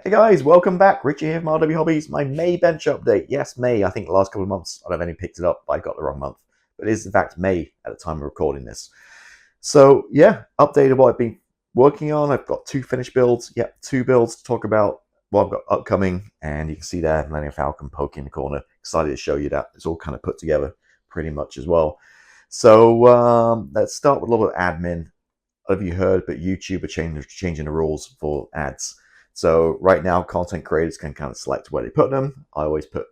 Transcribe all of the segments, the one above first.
Hey guys, welcome back. Richie here from RW Hobbies. My May bench update. Yes, May. I think the last couple of months I've only picked it up, but I got the wrong month. But it is in fact May at the time of recording this. So yeah, updated what I've been working on. I've got two finished builds. Yep, two builds to talk about what I've got upcoming. And you can see there, Millennium Falcon poking in the corner. Excited to show you that. It's all kind of put together pretty much as well. So let's start with a little bit of admin. Have you heard, but YouTube are changing the rules for ads. So right now, content creators can kind of select where they put them. I always put,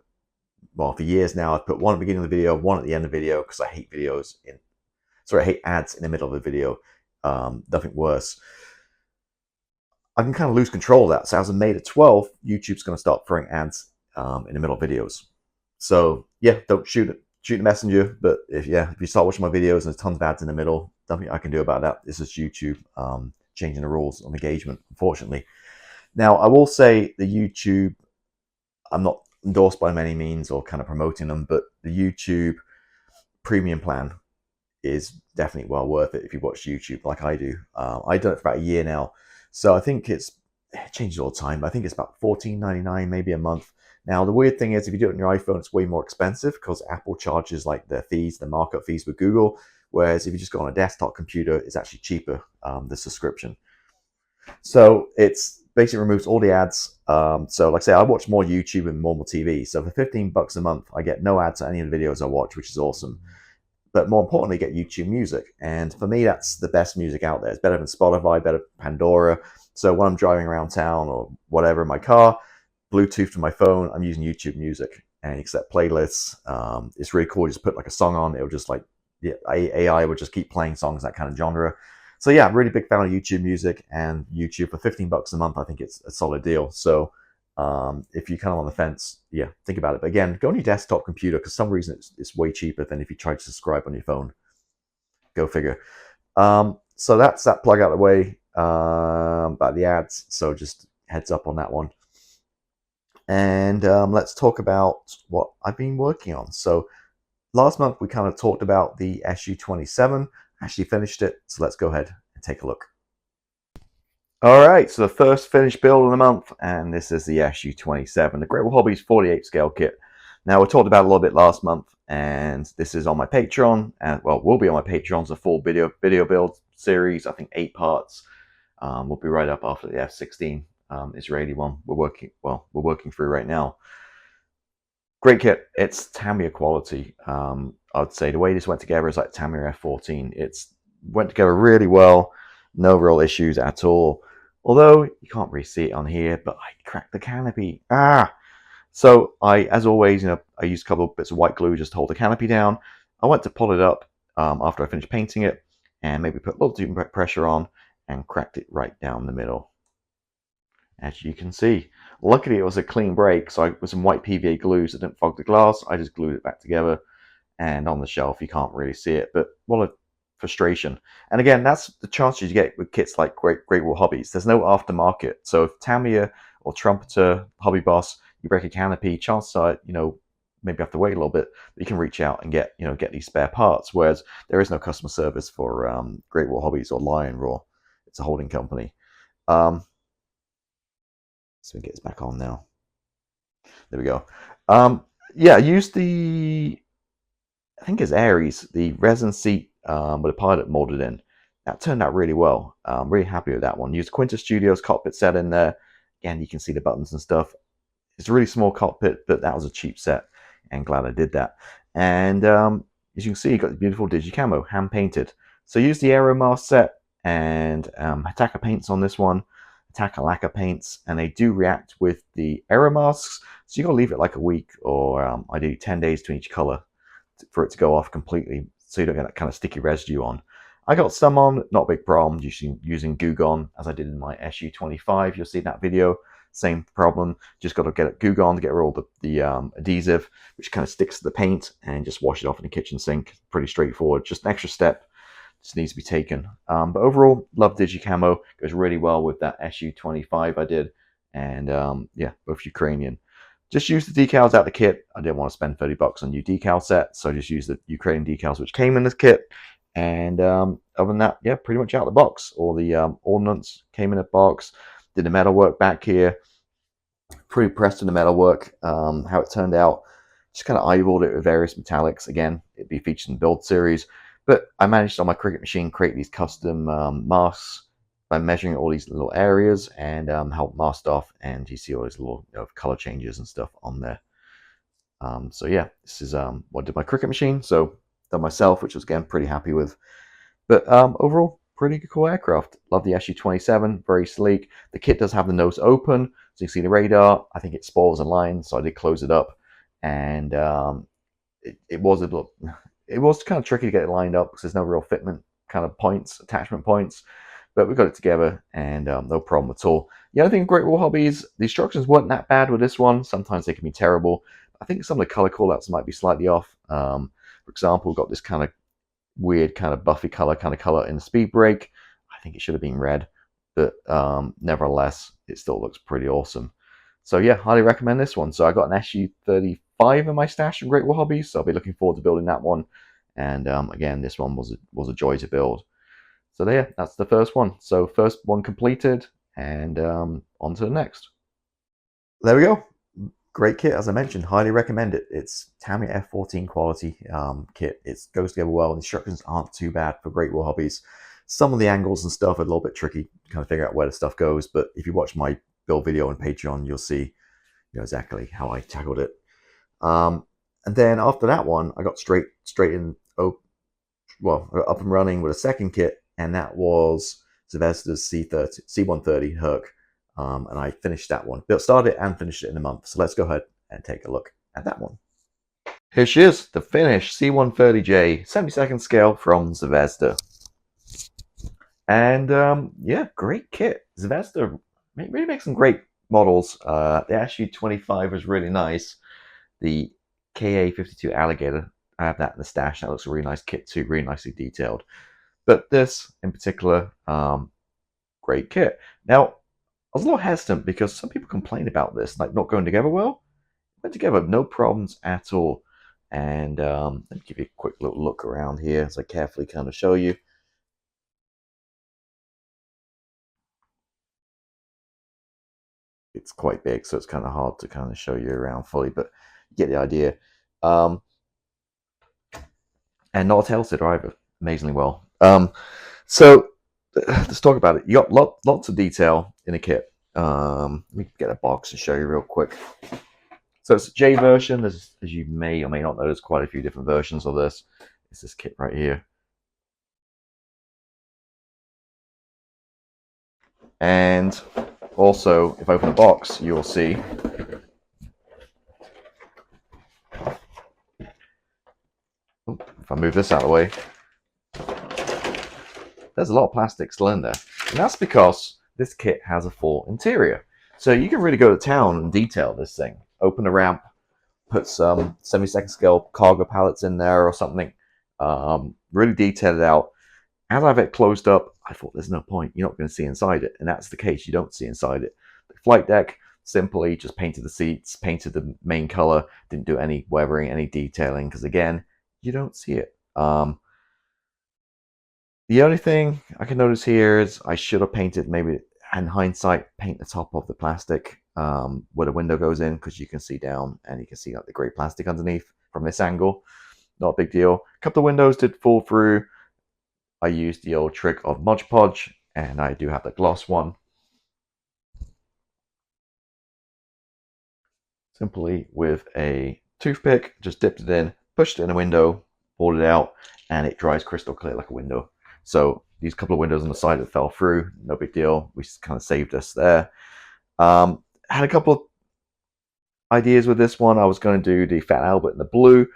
well, for years now, I've put one at the beginning of the video, one at the end of the video, because I hate I hate ads in the middle of the video. Nothing worse. I can kind of lose control of that. So as of May the 12th, YouTube's going to start throwing ads in the middle of videos. So yeah, don't shoot the messenger. But if you start watching my videos and there's tons of ads in the middle, nothing I can do about that. This is YouTube changing the rules on engagement, unfortunately. Now, I will say the YouTube, I'm not endorsed by many means or kind of promoting them, but the YouTube premium plan is definitely well worth it if you watch YouTube like I do. I've done it for about a year now, so I think it changes all the time. I think it's about $14.99 maybe a month. Now, the weird thing is if you do it on your iPhone, it's way more expensive because Apple charges like their fees, the markup fees with Google, whereas if you just go on a desktop computer, it's actually cheaper, the subscription. So it's basically removes all the ads. So like I say, I watch more YouTube and more TV. So for $15 a month, I get no ads on any of the videos I watch, which is awesome. But more importantly, get YouTube music. And for me, that's the best music out there. It's better than Spotify, better than Pandora. So when I'm driving around town or whatever in my car, Bluetooth to my phone, I'm using YouTube music. And you can set playlists. It's really cool. You just put like a song on. It'll just like, yeah, AI would just keep playing songs, that kind of genre. So yeah, I'm really big fan of YouTube music, and YouTube for $15 a month, I think it's a solid deal. So if you're kind of on the fence, yeah, think about it. But again, go on your desktop computer because for some reason it's way cheaper than if you try to subscribe on your phone. Go figure. So that's that plug out of the way about the ads. So just heads up on that one. And let's talk about what I've been working on. So last month we kind of talked about the SU-27. Actually finished it, so let's go ahead and take a look. All right, so the first finished build of the month, and this is the SU-27, the Great Wall Hobbies 48 scale kit. Now we talked about it a little bit last month, and this is on my Patreon, and well, will be on my Patreon. It's a full video build series, I think 8 parts. We'll be right up after the F-16 Israeli one. We're working through right now. Great kit. It's Tamiya quality. I'd say the way this went together is like Tamiya F-14. It's went together really well. No real issues at all. Although you can't really see it on here, but I cracked the canopy. So as always, I used a couple of bits of white glue just to hold the canopy down. I went to pull it up after I finished painting it, and maybe put a little too much pressure on and cracked it right down the middle. As you can see, luckily it was a clean break, so with some white PVA glue so it didn't fog the glass, I just glued it back together. And on the shelf, you can't really see it, but what a frustration. And again, that's the chances you get with kits like Great Wall Hobbies. There's no aftermarket. So if Tamiya or Trumpeter, Hobby Boss, you break a canopy, chances are, maybe have to wait a little bit, but you can reach out and get these spare parts. Whereas there is no customer service for Great Wall Hobbies or Lion Raw. It's a holding company. So we get this back on now. There we go. Yeah, I used I think it's Aries, the resin seat with a pilot molded in. That turned out really well. I'm really happy with that one. Used Quinta Studios cockpit set in there. Again, you can see the buttons and stuff. It's a really small cockpit, but that was a cheap set, and glad I did that. And as you can see, you got the beautiful Digi-Camo, hand painted. So use the Aero Mask set and Hataka paints on this one. Hataka lacquer paints, and they do react with the Aero Masks. So you got to leave it like a week, or I do 10 days to each color for it to go off completely, so you don't get that kind of sticky residue on. I got some on, not a big problem, using Goo Gone as I did in my SU-25. You'll see that video, same problem. Just got to get Goo Gone to get rid of the adhesive, which kind of sticks to the paint, and just wash it off in the kitchen sink. Pretty straightforward, just an extra step just needs to be taken. But overall, love Digi-Camo. Goes really well with that SU-25 I did, and yeah, both Ukrainian. Just use the decals out the kit. I didn't want to spend $30 on new decal set, so I just used the Ukrainian decals which came in this kit. And other than that, yeah, pretty much out of the box. All the ornaments came in a box. Did the metal work back here. Pretty impressed with the metalwork, how it turned out. Just kind of eyeballed it with various metallics. Again, it'd be featured in the build series. But I managed on my Cricut machine create these custom masks by measuring all these little areas and help mask off. And you see all these little color changes and stuff on there. So yeah, this is what I did my Cricut machine. So done myself, which I was again pretty happy with. But overall, pretty cool aircraft. Love the SU-27, very sleek. The kit does have the nose open, so you can see the radar. I think it spoils a line, so I did close it up. And it was kind of tricky to get it lined up because there's no real fitment kind of points, attachment points. But we got it together, and no problem at all. The other thing, Great Wall Hobbies, the instructions weren't that bad with this one. Sometimes they can be terrible. I think some of the color callouts might be slightly off. For example, we've got this kind of weird kind of buffy color in the speed brake. I think it should have been red, but nevertheless, it still looks pretty awesome. So yeah, highly recommend this one. So I got an SU-35 in my stash from Great Wall Hobbies, so I'll be looking forward to building that one. And again, this one was a joy to build. So there, that's the first one. So first one completed, and on to the next. There we go. Great kit, as I mentioned, highly recommend it. It's Tamiya F14 quality kit. It goes together well. The instructions aren't too bad for Great Wall Hobbies. Some of the angles and stuff are a little bit tricky to kind of figure out where the stuff goes, but if you watch my build video on Patreon, you'll see exactly how I tackled it. And then after that one, I got straight in, up and running with a second kit, and that was Zvezda's C130 Herc. And I finished that one. Started it and finished it in a month. So let's go ahead and take a look at that one. Here she is, the finished C130J 72nd scale from Zvezda. And yeah, great kit. Zvezda really makes some great models. The SU-25 was really nice. The KA-52 Alligator, I have that in the stash. That looks a really nice kit too, really nicely detailed. But this in particular, great kit. Now, I was a little hesitant because some people complain about this, like not going together well. It went together, no problems at all. And let me give you a quick little look around here as I carefully kind of show you. It's quite big, so it's kind of hard to kind of show you around fully, but you get the idea. And not a tail sitter either, amazingly well. So let's talk about it. You got lots of detail in the kit. Let me get a box and show you real quick. So it's a J version. As you may or may not know, there's quite a few different versions of this. It's this kit right here. And also, if I open the box, you'll see if I move this out of the way, there's a lot of plastic still in there. And that's because this kit has a full interior. So you can really go to town and detail this thing. Open the ramp, put some 72nd scale cargo pallets in there or something. Really detail it out. As I've it closed up, I thought there's no point. You're not going to see inside it. And that's the case. You don't see inside it. The flight deck, simply just painted the seats, painted the main color, didn't do any weathering, any detailing, because again, you don't see it. The only thing I can notice here is I should have painted, maybe in hindsight, paint the top of the plastic where the window goes in, because you can see down and you can see like the grey plastic underneath from this angle. Not a big deal. A couple of windows did fall through. I used the old trick of Mod Podge, and I do have the gloss one. Simply with a toothpick, just dipped it in, pushed it in a window, pulled it out, and it dries crystal clear like a window. So these couple of windows on the side that fell through, no big deal. We kind of saved us there. Had a couple of ideas with this one. I was going to do the Fat Albert in the blue.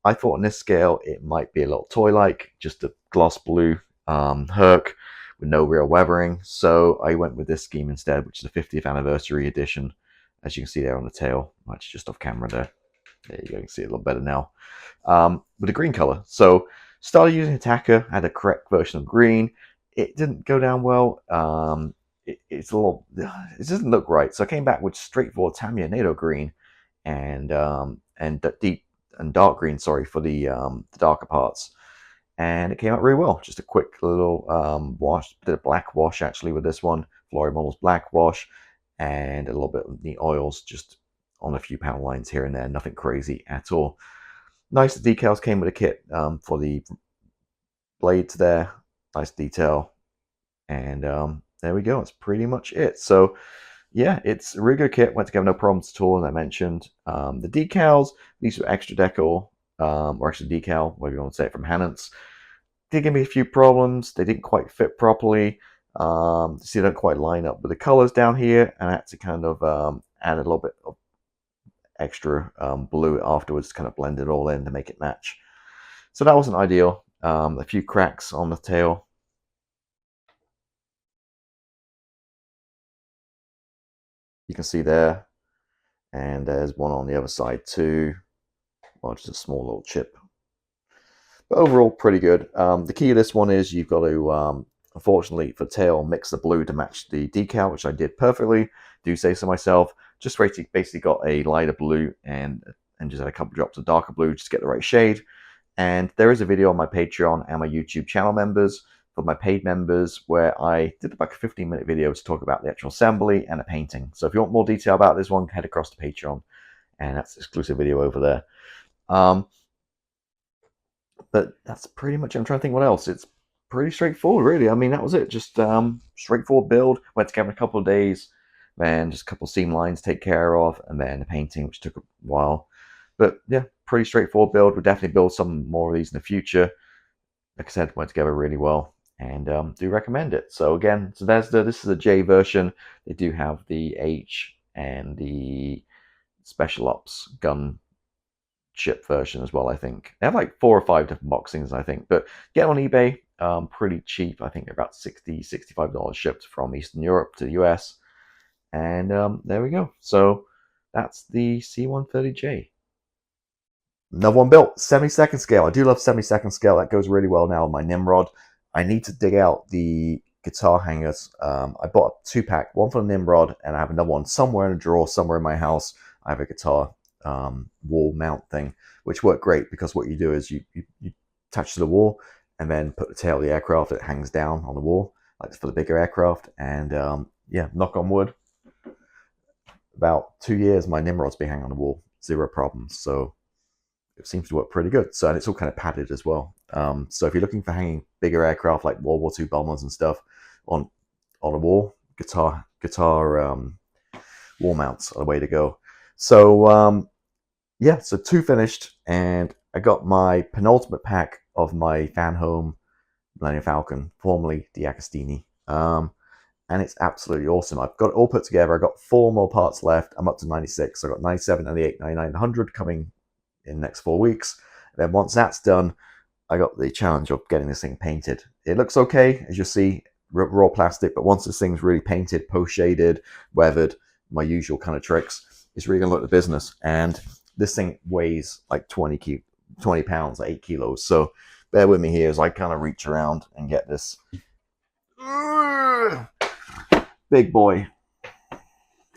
I thought on this scale it might be a little toy-like, just a gloss blue Herc with no real weathering. So I went with this scheme instead, which is the 50th anniversary edition. As you can see there on the tail, actually just off camera there. There you go, you can see it a little better now. With a green color. So started using Attacker, had a correct version of green. It didn't go down well. It doesn't look right. So I came back with straightforward Tamiya NATO green and deep and dark green, sorry, for the darker parts. And it came out really well. Just a quick little wash. Did a black wash actually with this one. Flory Models black wash. and a little bit of the oils just on a few panel lines here and there, nothing crazy at all. Nice decals came with a kit for the blades there, nice detail, and there we go. It's pretty much it. So yeah, it's a really good kit. Went together no problems at all, as I mentioned. The decals, these were extra decor, or extra decal, whatever you want to say it, from Hannants. Did give me a few problems. They didn't quite fit properly. See, they don't quite line up with the colors down here, and I had to kind of add a little bit of extra blue afterwards to kind of blend it all in to make it match. So that wasn't ideal. A few cracks on the tail. You can see there, and there's one on the other side too. Well, just a small little chip. But overall, pretty good. The key to this one is you've got to, unfortunately, for tail, mix the blue to match the decal, which I did perfectly. Do say so myself. Just basically got a lighter blue and just had a couple drops of darker blue just to get the right shade. And there is a video on my Patreon and my YouTube channel members, for my paid members, where I did about a 15-minute video to talk about the actual assembly and the painting. So if you want more detail about this one, head across to Patreon, and that's an exclusive video over there. But that's pretty much it. I'm trying to think what else. It's pretty straightforward, really. I mean, that was it. Just straightforward build. Went together in a couple of days, then just a couple of seam lines to take care of, and then the painting, which took a while. But yeah, pretty straightforward build. We'll definitely build some more of these in the future. Like I said, went together really well, and do recommend it. So again, Zvezda, this is a J version. They do have the H and the Special Ops gun ship version as well, I think. They have like 4 or 5 different boxings, I think. But get on eBay, pretty cheap. I think they're about $60, $65 shipped from Eastern Europe to the US. And there we go. So that's the C-130J. Another one built, 72nd scale. I do love 72nd scale. That goes really well now with my Nimrod. I need to dig out the guitar hangers. I bought a 2-pack, one for the Nimrod, and I have another one somewhere in a drawer, somewhere in my house. I have a guitar wall mount thing, which worked great because what you do is you attach to the wall and then put the tail of the aircraft that hangs down on the wall, like for the bigger aircraft. And yeah, knock on wood, about 2 years my Nimrod's been hanging on the wall, 0 problems. So it seems to work pretty good. So, and it's all kind of padded as well. So if you're looking for hanging bigger aircraft like World War II bombers and stuff on a wall, guitar wall mounts are the way to go. So yeah, so 2 finished, and I got my penultimate pack of my fan home Millennium Falcon, formerly the Agostini. And it's absolutely awesome. I've got it all put together. I've got 4 more parts left. I'm up to 96. So I've got 97, 98, 99, 100 coming in the next 4 weeks. And then once that's done, I got the challenge of getting this thing painted. It looks okay, as you see, raw plastic, but once this thing's really painted, post-shaded, weathered, my usual kind of tricks, it's really going to look the business. And this thing weighs like 20 pounds, like 8 kilos. So bear with me here as I kind of reach around and get this big boy.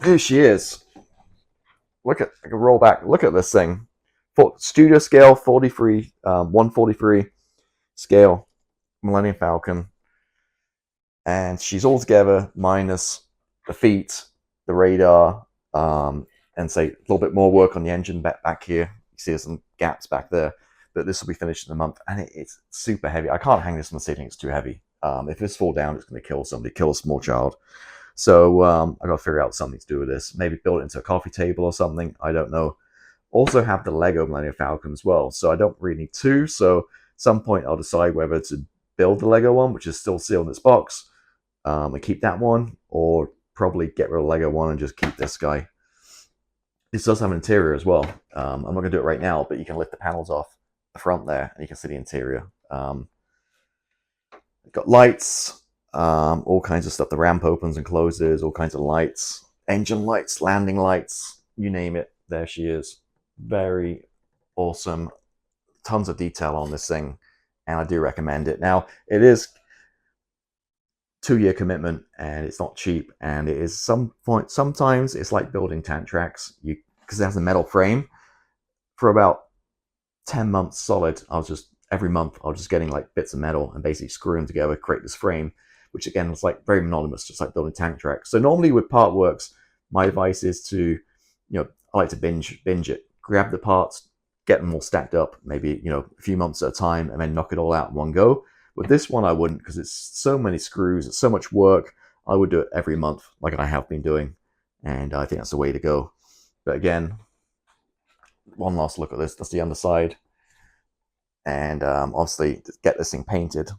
Here she is. Look at, I can roll back. Look at this thing. Studio scale, 43, 143 scale, Millennium Falcon. And she's all together minus the feet, the radar, and say a little bit more work on the engine back here. You see there's some gaps back there, but this will be finished in a month, and it's super heavy. I can't hang this on the ceiling, it's too heavy. If this falls down, it's going to kill somebody, kill a small child. So I got to figure out something to do with this. Maybe build it into a coffee table or something. I don't know. Also have the Lego Millennium Falcon as well, so I don't really need 2. So at some point I'll decide whether to build the Lego one, which is still sealed in its box, and keep that one, or probably get rid of the Lego one and just keep this guy. This does have an interior as well. I'm not going to do it right now, but you can lift the panels off the front there, and you can see the interior. Got lights, all kinds of stuff. The ramp opens and closes, all kinds of lights, engine lights, landing lights, you name it. There she is. Very awesome. Tons of detail on this thing, and I do recommend it. Now, it is 2-year commitment, and it's not cheap, and it is sometimes it's like building tank tracks, because it has a metal frame. For about 10 months solid, every month I was just getting like bits of metal and basically screwing together, create this frame, which again was like very monotonous, just like building tank tracks. So normally with part works, my advice is to, I like to binge it, grab the parts, get them all stacked up, maybe, a few months at a time, and then knock it all out in one go. With this one, I wouldn't, because it's so many screws, it's so much work. I would do it every month, like I have been doing, and I think that's the way to go. But again, one last look at this. That's the underside, and obviously, to get this thing painted,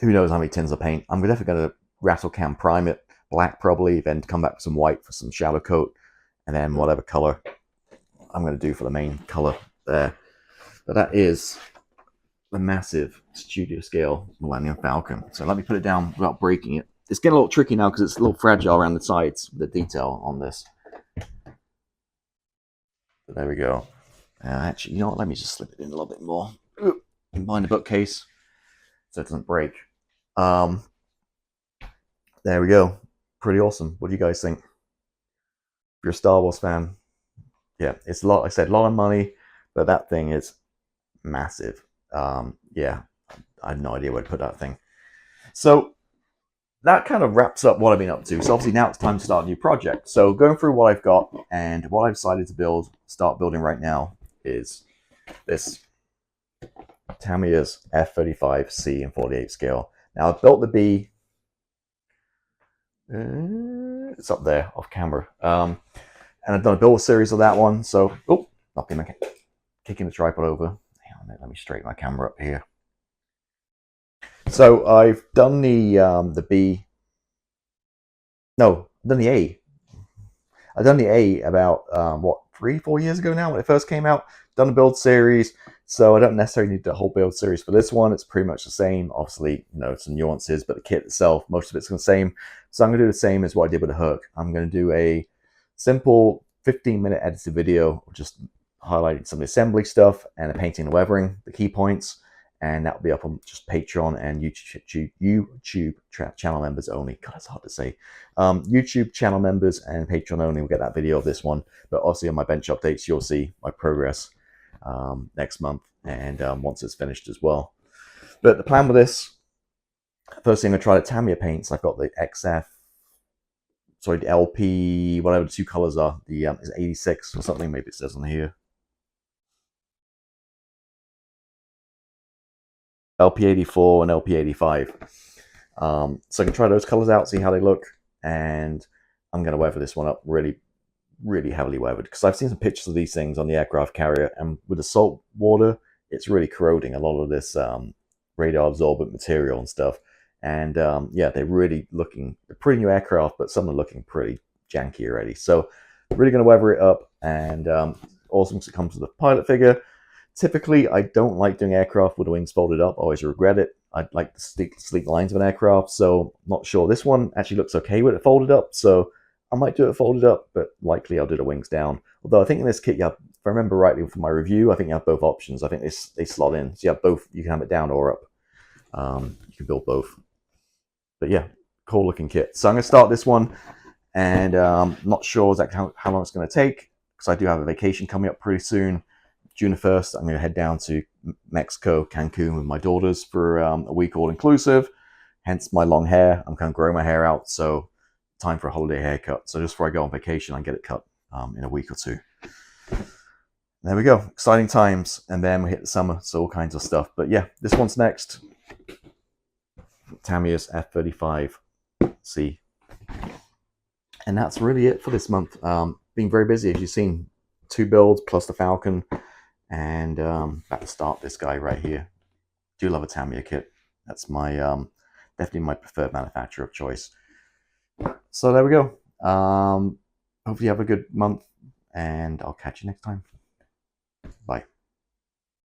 who knows how many tins of paint. I'm definitely going to rattle can prime it, black probably, then come back with some white for some shadow coat, and then whatever color I'm going to do for the main color there. But that is the massive studio scale Millennium Falcon. So let me put it down without breaking it. It's getting a little tricky now because it's a little fragile around the sides, the detail on this. But there we go. Actually, you know what? Let me just slip it in a little bit more behind the bookcase so it doesn't break. There we go. Pretty awesome. What do you guys think? If you're a Star Wars fan, yeah, it's a lot. Like I said, a lot of money, but that thing is massive. Yeah, I have no idea where to put that thing. So that kind of wraps up what I've been up to. So obviously now it's time to start a new project. So going through what I've got and what I've decided to start building right now is this Tamiya's F35C in 48 scale. Now I've built the B. It's up there off camera. And I've done a build series of that one. So, kicking the tripod over. Let me straighten my camera up here. So I've done the B. No, I've done the A. I've done the A about 3-4 years ago now when it first came out. Done a build series, so I don't necessarily need the whole build series for this one. It's pretty much the same. Obviously, some nuances, but the kit itself, most of it's the same. So I'm going to do the same as what I did with the hook. I'm going to do a simple 15-minute edited video, just highlighting some of the assembly stuff and the painting and weathering, the key points, and that will be up on just Patreon and YouTube channel members only. God, it's hard to say. YouTube channel members and Patreon only will get that video of this one, but obviously on my bench updates, you'll see my progress next month and once it's finished as well. But the plan with this, first thing I'm going to try the Tamiya paints. I've got the XF, sorry, the LP, whatever the two colors are. The is 86 or something, maybe it says on here. LP84 and LP85. So I can try those colors out, see how they look, and I'm going to weather this one up really, really heavily weathered, because I've seen some pictures of these things on the aircraft carrier, and with the salt water, it's really corroding a lot of this radar absorbent material and stuff. And yeah, they're pretty new aircraft, but some are looking pretty janky already. So really going to weather it up, and awesome because it comes with a pilot figure. Typically, I don't like doing aircraft with the wings folded up. I always regret it. I like the sleek lines of an aircraft, so I'm not sure. This one actually looks okay with it folded up, so I might do it folded up, but likely I'll do the wings down. Although I think in this kit, if I remember rightly from my review, I think you have both options. I think they slot in, so you have both. You can have it down or up. You can build both. But yeah, cool looking kit. So I'm going to start this one, and not sure exactly how long it's going to take, because I do have a vacation coming up pretty soon. June 1st, I'm going to head down to Mexico, Cancun with my daughters for a week all inclusive. Hence my long hair. I'm kind of growing my hair out, so time for a holiday haircut. So just before I go on vacation, I get it cut in a week or two. There we go. Exciting times. And then we hit the summer, so all kinds of stuff. But yeah, this one's next. Tamiya's F35C. And that's really it for this month. Being very busy, as you've seen. 2 builds plus the Falcon. And about to start this guy right here. Do love a Tamiya kit. That's my definitely my preferred manufacturer of choice. So there we go. Hopefully you have a good month, and I'll catch you next time. Bye.